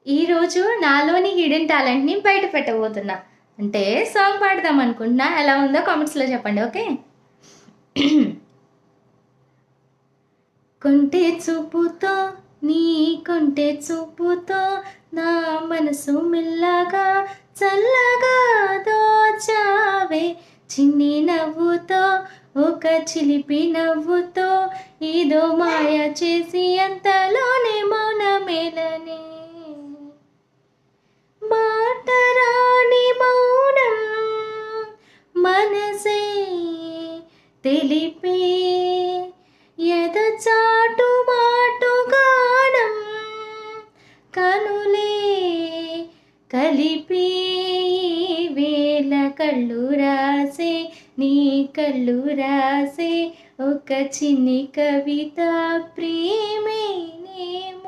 ఈరోజు నాలోని హిడెన్ టాలెంట్‌ని బయట పెట్టబోతున్నా. అంటే సాంగ్ పాడదాం అనుకుంటున్నా. ఎలా ఉందో కామెంట్స్‌లో చెప్పండి. ఓకే. కొంటె చూపుతో నీ కొంటె చూపుతో నా మనసు మెల్లగా చల్లగా దోచావే, చిన్ని నవ్వుతో ఒక చిలిపి నవ్వుతో ఏదో మాయ చేసి అంతలోనే మౌనమేలనే. మాటరాని మౌనం మనసే తెలిపే, ఎదచాటు మాటు గానం కనులే కలిపే, వేల కళ్ళు రాసే నీ కళ్ళు రాసే ఒక చిన్ని కవిత ప్రేమేనేమో.